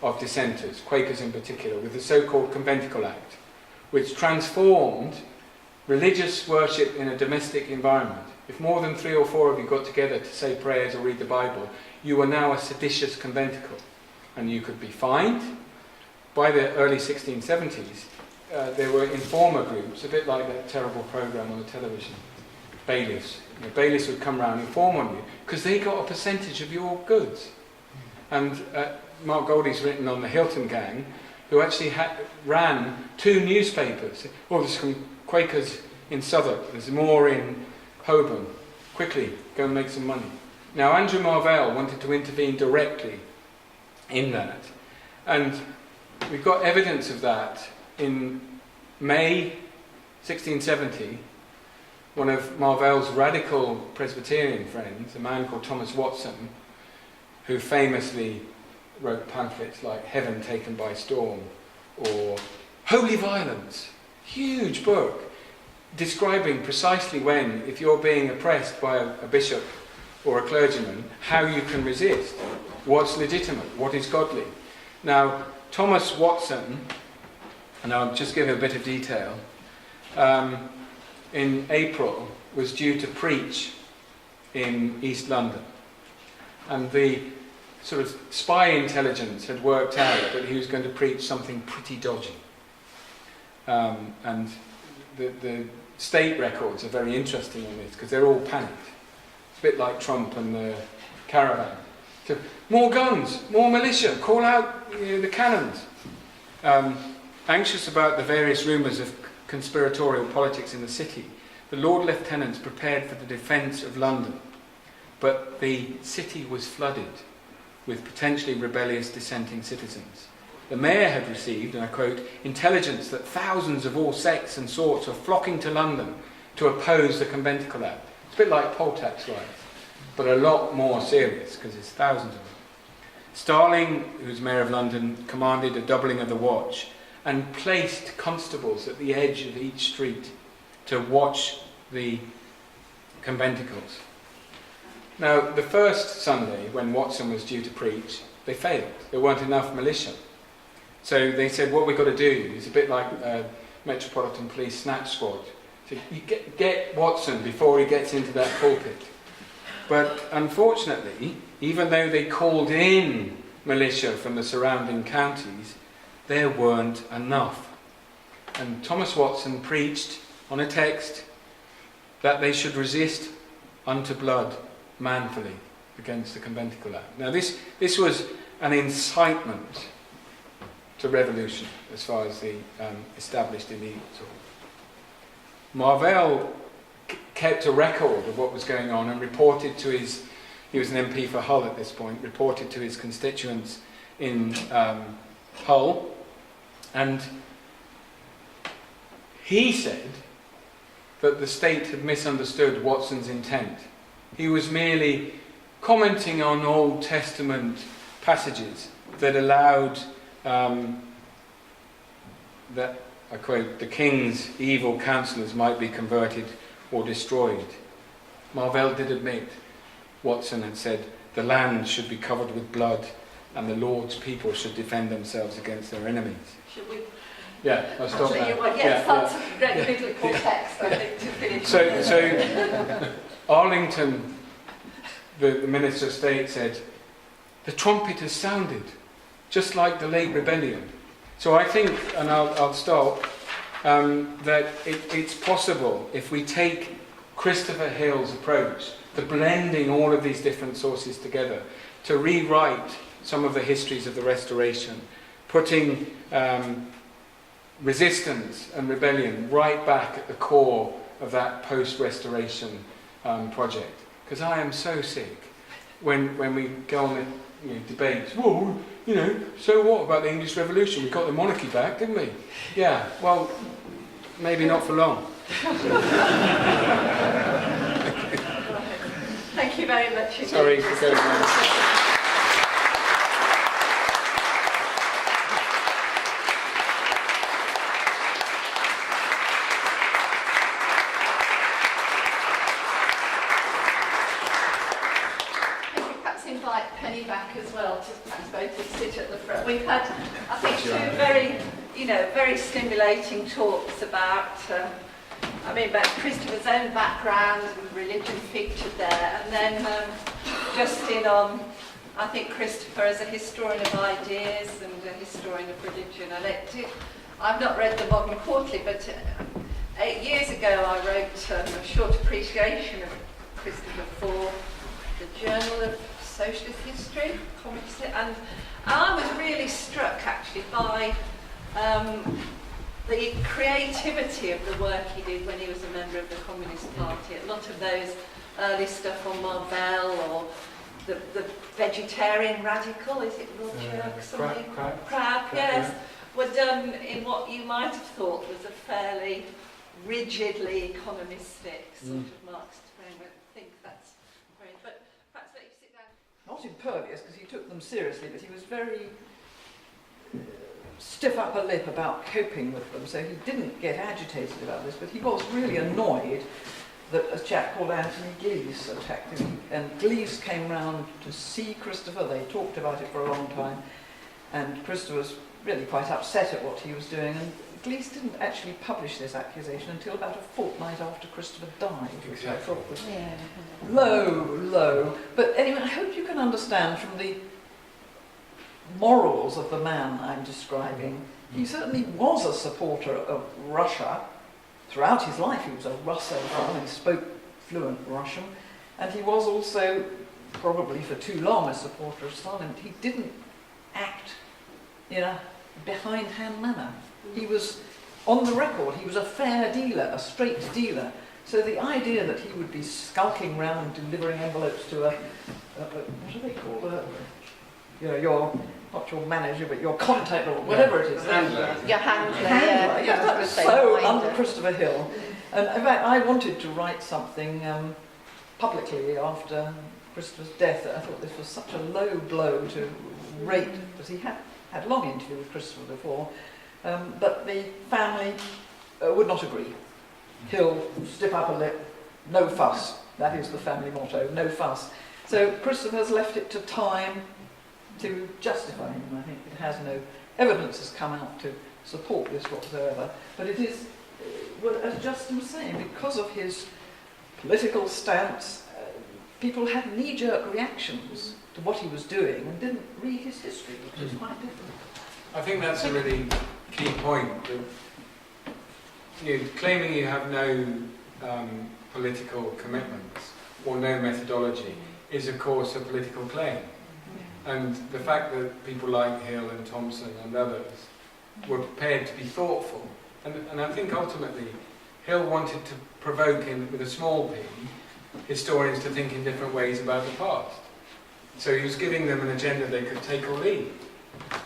of dissenters, Quakers in particular, with the so-called Conventicle Act, which transformed religious worship in a domestic environment. If more than 3 or 4 of you got together to say prayers or read the Bible, you were now a seditious conventicle, and you could be fined. By the early 1670s, there were informer groups, a bit like that terrible programme on the television, bailiffs. Bailiffs would come round and inform on you, because they got a percentage of your goods. And Mark Goldie's written on the Hilton gang, who actually ran 2 newspapers. Oh, there's some Quakers in Southwark, there's more in Holborn. Quickly, go and make some money. Now, Andrew Marvell wanted to intervene directly in that. And we've got evidence of that in May 1670. One of Marvell's radical Presbyterian friends, a man called Thomas Watson, who famously wrote pamphlets like Heaven Taken by Storm or Holy Violence, huge book, describing precisely when, if you're being oppressed by a bishop or a clergyman, how you can resist, what's legitimate, what is godly. Now, Thomas Watson, and I'll just give a bit of detail, in April was due to preach in East London. And the sort of spy intelligence had worked out that he was going to preach something pretty dodgy. And the state records are very interesting on this because they're all panicked. It's a bit like Trump and the caravan. So, more guns, more militia, call out the cannons. Anxious about the various rumours of conspiratorial politics in the city, the Lord Lieutenants prepared for the defence of London. But the city was flooded with potentially rebellious dissenting citizens. The mayor had received, and I quote, intelligence that thousands of all sects and sorts were flocking to London to oppose the Conventicle Act. It's a bit like poll tax riots, but a lot more serious because there's thousands of them. Starling, who's mayor of London, commanded a doubling of the watch and placed constables at the edge of each street to watch the conventicles. Now, the first Sunday, when Watson was due to preach, they failed. There weren't enough militia. So they said, what we've got to do is a bit like Metropolitan Police snatch squad. So you get Watson before he gets into that pulpit. But unfortunately, even though they called in militia from the surrounding counties, there weren't enough. And Thomas Watson preached on a text that they should resist unto blood manfully against the Conventicle Act. Now this was an incitement to revolution as far as the established elite saw. Marvell kept a record of what was going on and reported to his, he was an MP for Hull at this point, reported to his constituents in Hull, and he said that the state had misunderstood Watson's intent. He was merely commenting on Old Testament passages that allowed that, I quote, the king's evil counsellors might be converted or destroyed. Marvell did admit, Watson had said, the land should be covered with blood and the Lord's people should defend themselves against their enemies. Should we? Yeah, I'll stop Actually, there. yes, that's a great biblical text, I think, to finish. So Arlington, the Minister of State, said, the trumpet has sounded, just like the late rebellion. So I think, and I'll stop, that it's possible, if we take Christopher Hill's approach, to blending all of these different sources together, to rewrite some of the histories of the Restoration, putting resistance and rebellion right back at the core of that post-Restoration project. Because I am so sick when we go on the debates, whoa, so what about the English Revolution? We got the monarchy back, didn't we? Yeah, well, maybe not for long. Thank you very much. Sorry for going on. We've had, I think, two very stimulating talks about, about Christopher's own background and religion featured there, and then just on, I think, Christopher as a historian of ideas and a historian of religion. And I've not read the Modern Quarterly, but 8 years ago I wrote a short appreciation of Christopher for the Journal of Socialist History, and I was really struck actually by the creativity of the work he did when he was a member of the Communist Party. A lot of those early stuff on Marvell or the vegetarian radical, is it Roger? Crab, yes, were done in what you might have thought was a fairly rigidly economistic sort of Marxist framework. I think that's great, but perhaps let you sit down. Not impervious, because he took them seriously, but he was very stiff upper lip about coping with them, so he didn't get agitated about this, but he was really annoyed that a chap called Anthony Glees attacked him, and Glees came round to see Christopher. They talked about it for a long time, and Christopher was really quite upset at what he was doing, and Glees didn't actually publish this accusation until about a fortnight after Christopher died, which I thought was low. But anyway, I hope you can understand from the morals of the man I'm describing. He certainly was a supporter of Russia. Throughout his life he was a Russophile, he spoke fluent Russian, and he was also, probably for too long, a supporter of Stalin. He didn't act in a behindhand manner. He was, on the record, he was a fair dealer, a straight dealer. So the idea that he would be skulking around delivering envelopes to what do they call not your manager, but your contact, or whatever it is. Your handler. Yeah, that was so un-Christopher Hill. And in fact, I wanted to write something publicly after Christopher's death. I thought this was such a low blow to rate, because he had a long interview with Christopher before, but the family would not agree. Hill, stiff upper lip, no fuss. That is the family motto, no fuss. So Christopher's left it to time to justify him. I think it has no evidence has come out to support this whatsoever. But it is, well, as Justin was saying, because of his political stance, people had knee-jerk reactions to what he was doing and didn't read his history, which is quite different. I think that's a really key point. Claiming you have no political commitments or no methodology is, of course, a political claim. And the fact that people like Hill and Thompson and others were prepared to be thoughtful, and I think ultimately Hill wanted to provoke, with a small p, historians to think in different ways about the past. So he was giving them an agenda they could take or leave.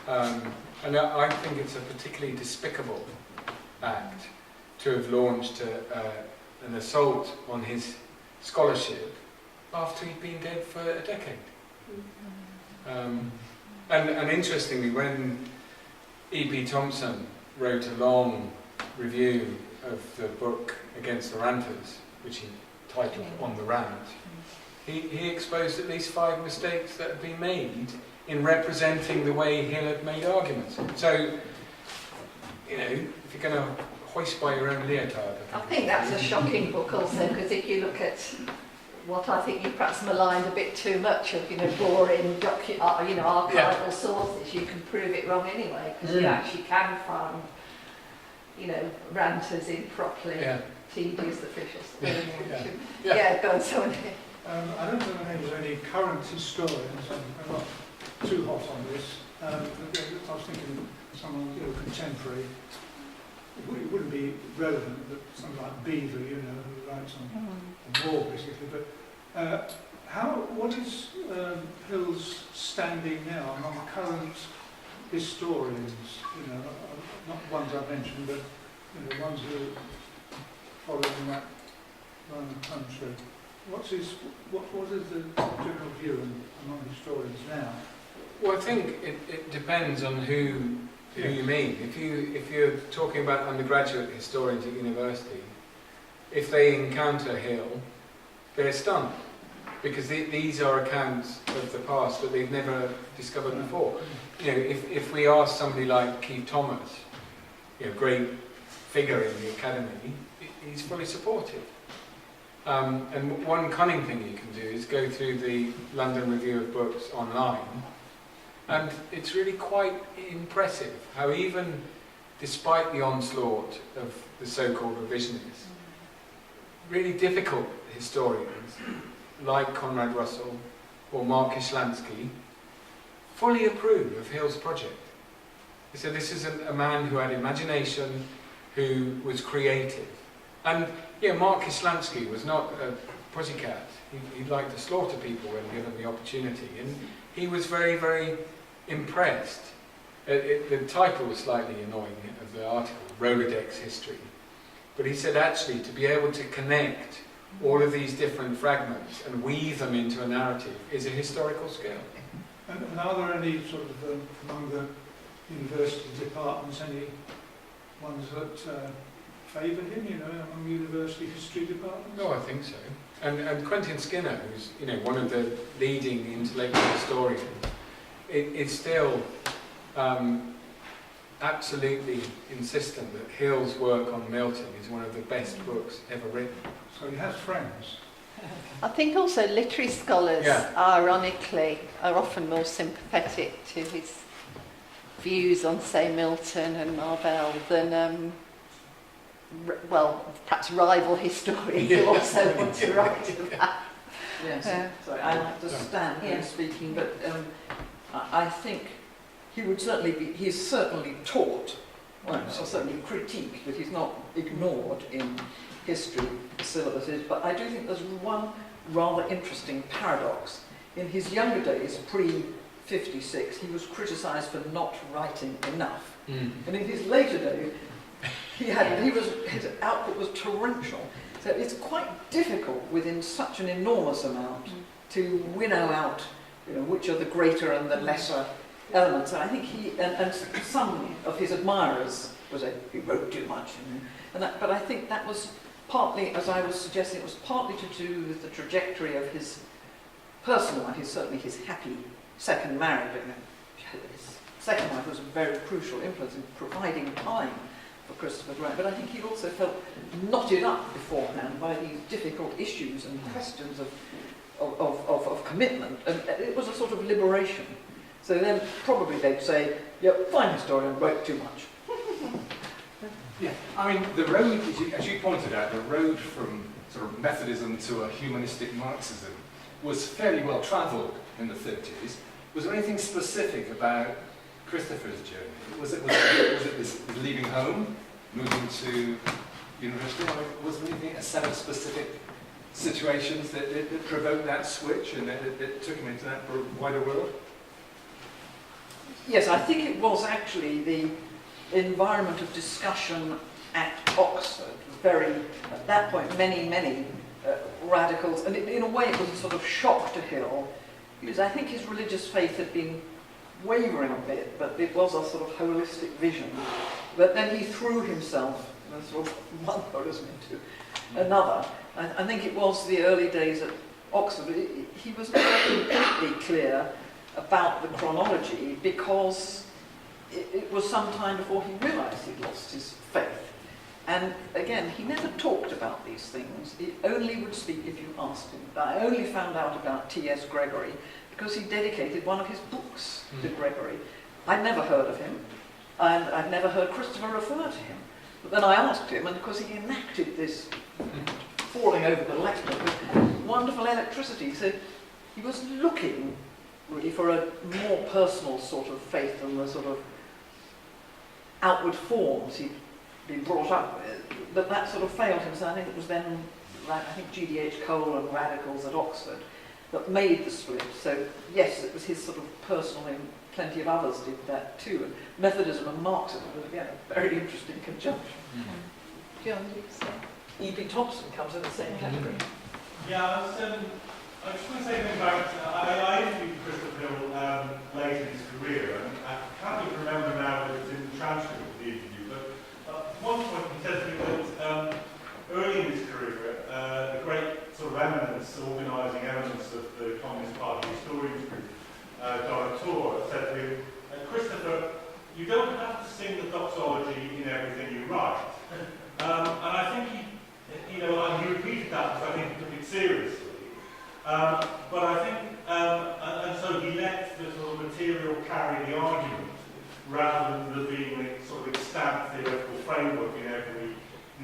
And I think it's a particularly despicable act to have launched an assault on his scholarship after he'd been dead for a decade. And interestingly, when E.P. Thompson wrote a long review of the book Against the Ranters, which he titled On the Rant, he exposed at least 5 mistakes that had been made in representing the way Hill had made arguments. So, if you're going to hoist by your own leotard... I think that's a shocking book also, because if you look at what I think you perhaps maligned a bit too much of, boring archival sources, you can prove it wrong anyway, because you actually can find, ranters in properly tedious official stuff. Go on, someone here. I don't know the names of any current historians, I'm not too hot on this. I was thinking of someone contemporary. It wouldn't be relevant, but something like Beaver, who writes on war basically. But what is Hill's standing now among current historians? Not ones I've mentioned, but ones who are following that line of country. What is the general view among historians now? Well, I think it depends on who you mean. If you're talking about undergraduate historians at university, if they encounter Hill, they're stunned, because these are accounts of the past that they've never discovered before. If we ask somebody like Keith Thomas, great figure in the academy, he's fully supportive. And one cunning thing you can do is go through the London Review of Books online, and it's really quite impressive how even despite the onslaught of the so-called revisionists, really difficult historians like Conrad Russell or Mark Islansky fully approve of Hill's project. So this is a man who had imagination, who was creative. And Mark Islansky was not a pussycat. He liked to slaughter people when given the opportunity. And he was very, very impressed. The title was slightly annoying of the article, Rolodex History. But he said actually to be able to connect all of these different fragments and weave them into a narrative is a historical skill. And are there any sort of, among the university departments, any ones that favour him, among university history departments? No, I think so. And Quentin Skinner, who's one of the leading intellectual historians, it's still absolutely insistent that Hill's work on Milton is one of the best books ever written. So he has friends. I think also literary scholars, ironically, are often more sympathetic to his views on, say, Milton and Marvell than, perhaps rival historians who also want to write about. Yes, sorry, I like to stand here speaking, but I think he would certainly be, he's certainly taught, or certainly critiqued, but he's not ignored in history syllabuses. But I do think there's one rather interesting paradox. In his younger days, pre-56, he was criticised for not writing enough. And in his later days, his output was torrential. So it's quite difficult within such an enormous amount to winnow out, which are the greater and the lesser elements. And I think and some of his admirers was he wrote too much, but I think that was partly, as I was suggesting, it was partly to do with the trajectory of his personal life. Certainly his happy second marriage. His second wife was a very crucial influence in providing time for Christopher's writing, but I think he also felt knotted up beforehand by these difficult issues and questions of commitment, and it was a sort of liberation. So then probably they'd say, fine historian, wrote too much. Yeah, I mean, the road, as you pointed out, the road from sort of Methodism to a humanistic Marxism was fairly well travelled in the 30s. Was there anything specific about Christopher's journey? Was it this leaving home, moving to university? I mean, was there anything, a set of specific situations that provoked that switch and that took him into that wider world? Yes, I think it was actually the environment of discussion at Oxford. At that point, many radicals, and in a way it was a sort of shock to Hill, because I think his religious faith had been wavering a bit, but it was a sort of holistic vision. But then he threw himself, sort of one holism into another. I think it was the early days at Oxford. He was never completely clear about the chronology because it was some time before he realised he'd lost his faith. And again, he never talked about these things. He only would speak if you asked him. I only found out about T.S. Gregory because he dedicated one of his books to Gregory. I'd never heard of him, and I'd never heard Christopher refer to him. But then I asked him, and of course he enacted this falling over the lectern with wonderful electricity. So he was looking really for a more personal sort of faith than the sort of outward forms he'd been brought up with. But that sort of failed him. So I think it was then, I think G.D.H. Cole and radicals at Oxford that made the split. So yes, it was his sort of personal, and plenty of others did that too. And Methodism and Marxism was again a very interesting conjunction. John, you say? E.P. Thompson comes in the same category. Yeah, I just want to say something about, I interviewed Christopher Hill late in his career, and I can't even remember now that it's in the transcript of the interview, but at one point he said to me that early in his career, the great sort of eminence, organising eminence of the Communist Party historians group, Donator, said to him, Christopher, you don't have to sing the doxology in everything you write. And I think he repeated that because I think he took it seriously. But I think, and so he let the sort of material carry the argument rather than there being a sort of extant theoretical framework in everything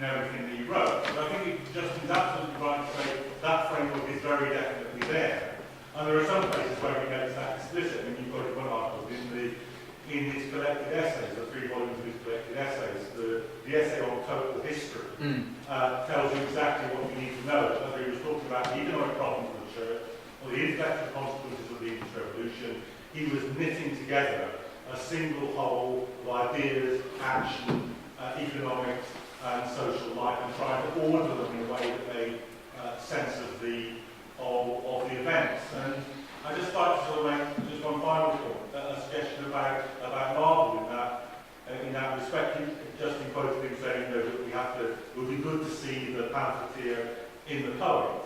that he wrote. But I think Justin's absolutely right to say that framework is very definitely there. And there are some places where he makes that explicit. I mean, you've got one article in his collected essays, the 3 volumes of his collected essays, the essay on total history tells you exactly what you need to know. Whether he was talking about the economic problems of the church or the intellectual consequences of the English Revolution, he was knitting together a single whole of ideas, action, economics, and social life, and trying to order them in a way that made sense of the events. And I just like to sort of make just one final point, a suggestion about Marvell in that respect. Justin quoted him saying that it would be good to see the pamphleteer in the poet.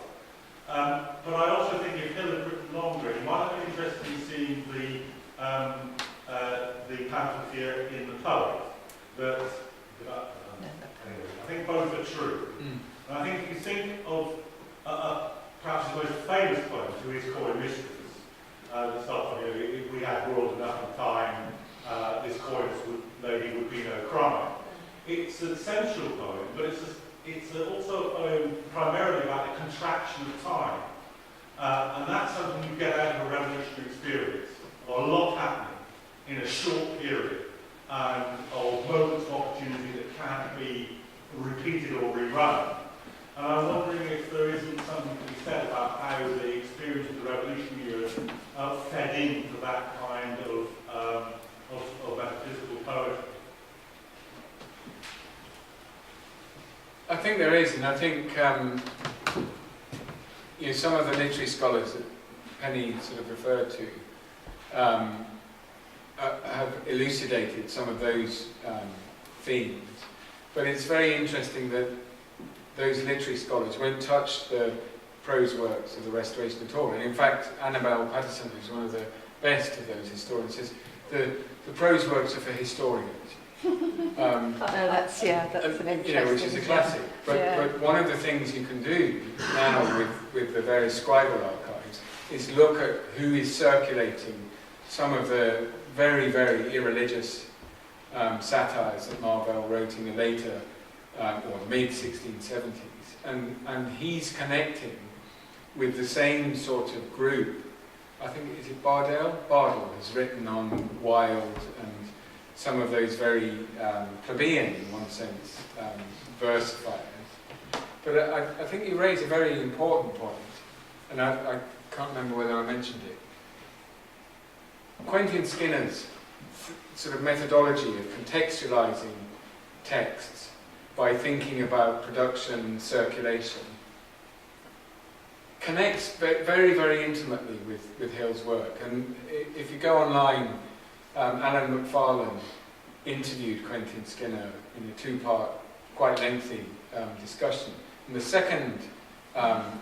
But I also think if Hill had written longer, he might have been interested in seeing the pamphleteer in the poet. mysteries. It's not, you know, if we had broad enough time, this course would be no crime. It's an essential poem, but it's also a poem primarily about the contraction of time. And that's something you get out of a revolutionary experience. A lot happening in a short period, of moments of opportunity that can't be repeated or rerun. And I'm wondering if there isn't something to be said about how the experience of the revolutionary years fed into that kind of metaphysical poetry. I think there is, and I think you know, some of the literary scholars that Penny sort of referred to have elucidated some of those themes. But it's very interesting that those literary scholars won't touch the prose works of the Restoration at all. And in fact, Annabel Patterson, who's one of the best of those historians, says the prose works are for historians. That's an interesting, you know, which is a classic. But one of the things you can do now with the various scribal archives is look at who is circulating some of the very, very irreligious satires that Marvell wrote in the later or mid-1670s. And he's connecting with the same sort of group. I think, is it Bardell? Bardell has written on Wilde and some of those very plebeian, in one sense, versifiers. But I think you raise a very important point, and I can't remember whether I mentioned it. Quentin Skinner's sort of methodology of contextualizing texts by thinking about production, circulation, connects very, very intimately with Hill's work. And if you go online, Alan McFarlane interviewed Quentin Skinner in a two-part, quite lengthy discussion. In the second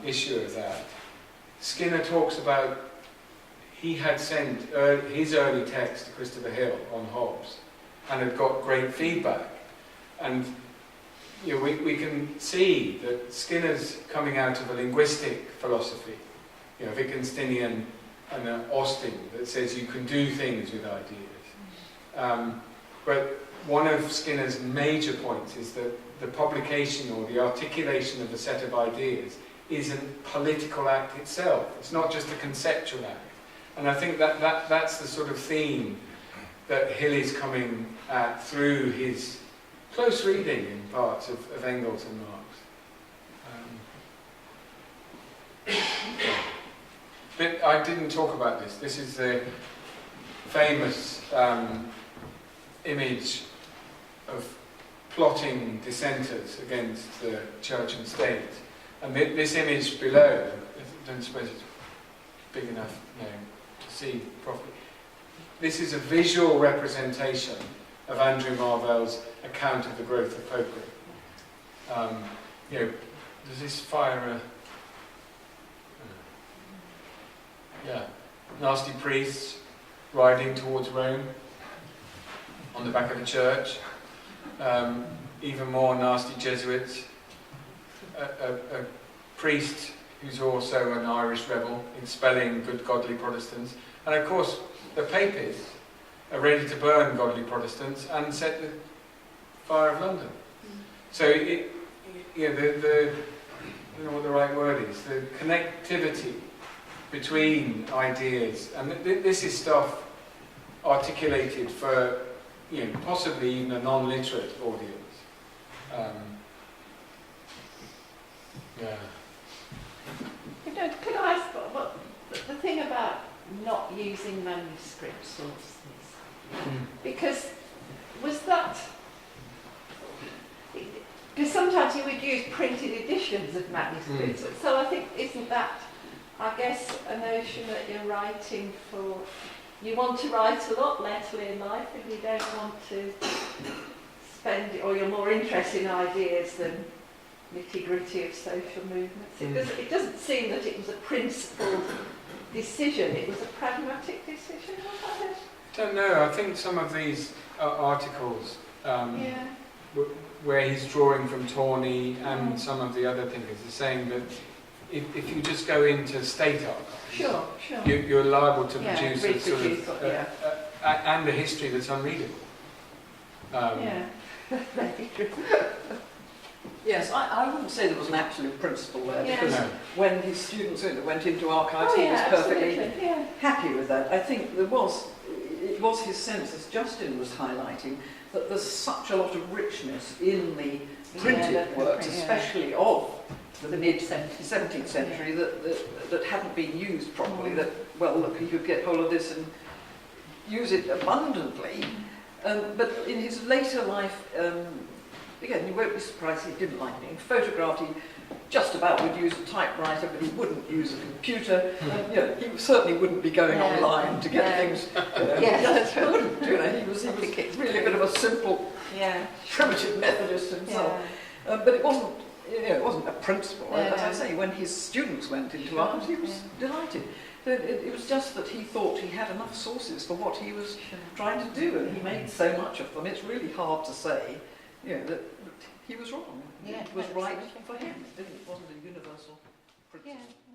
issue of that, Skinner talks about he had sent his early text to Christopher Hill on Hobbes and had got great feedback. And you know, we can see that Skinner's coming out of a linguistic philosophy, you know, Wittgensteinian and Austin, that says you can do things with ideas. But one of Skinner's major points is that the publication or the articulation of a set of ideas is a political act itself. It's not just a conceptual act. And I think that's the sort of theme that Hill is coming at through his close reading in parts of Engels and Marx. But I didn't talk about this. This is the famous image of plotting dissenters against the church and state. And this image below, I don't suppose it's big enough to see properly. This is a visual representation of Andrew Marvell's account of the growth of popery. You know, does this fire nasty priests riding towards Rome on the back of a church, even more nasty Jesuits, a priest who's also an Irish rebel, expelling good godly Protestants, and of course the papists are ready to burn godly Protestants and set the fire of London. So I don't know what the right word is, the connectivity between ideas, and this is stuff articulated for, you know, possibly even a non-literate audience. Could I ask what the thing about not using manuscript sources? Because was that? Because sometimes you would use printed editions of manuscripts. So I think, isn't that, I guess, a notion that you're writing for? You want to write a lot later in life, and you don't want to spend it, or you're more interested in ideas than nitty-gritty of social movements. It doesn't seem that it was a principled decision. It was a pragmatic decision. Was that it? I don't know. I think some of these articles where he's drawing from Tawney and some of the other thinkers are saying that if you just go into state archives, Sure, sure. you're liable to Yeah, produce really a sort quickly, of yeah. and a history that's unreadable. Yeah, very true. Yes, I wouldn't say there was an absolute principle there, Yeah. because No. when his students went into archives, Oh, he yeah, was perfectly absolutely, yeah. happy with that. I think it was his sense, as Justin was highlighting, that there's such a lot of richness in the printed Yeah, works, yeah. especially of the mid-17th 17th century, that hadn't been used properly, Mm. that, well, look, he could get hold of this and use it abundantly. But in his later life, again, you won't be surprised he didn't like being photographed. He just about would use a typewriter, but he wouldn't use a computer. And, you know, he certainly wouldn't be going Yeah. online to get Yeah. things. Yeah, He that's right. wouldn't, you know, he was really a bit of a simple, Yeah. primitive Methodist himself. Yeah. But it wasn't, you know, it wasn't a principle. No, As I no. say, when his students went into Sure, archives, he was delighted. So it was just that he thought he had enough sources for what he was trying to do, and he made so much of them. It's really hard to say, you know, that he was wrong. Yeah, It was right absolutely. for him. It wasn't a universal principle. Yeah.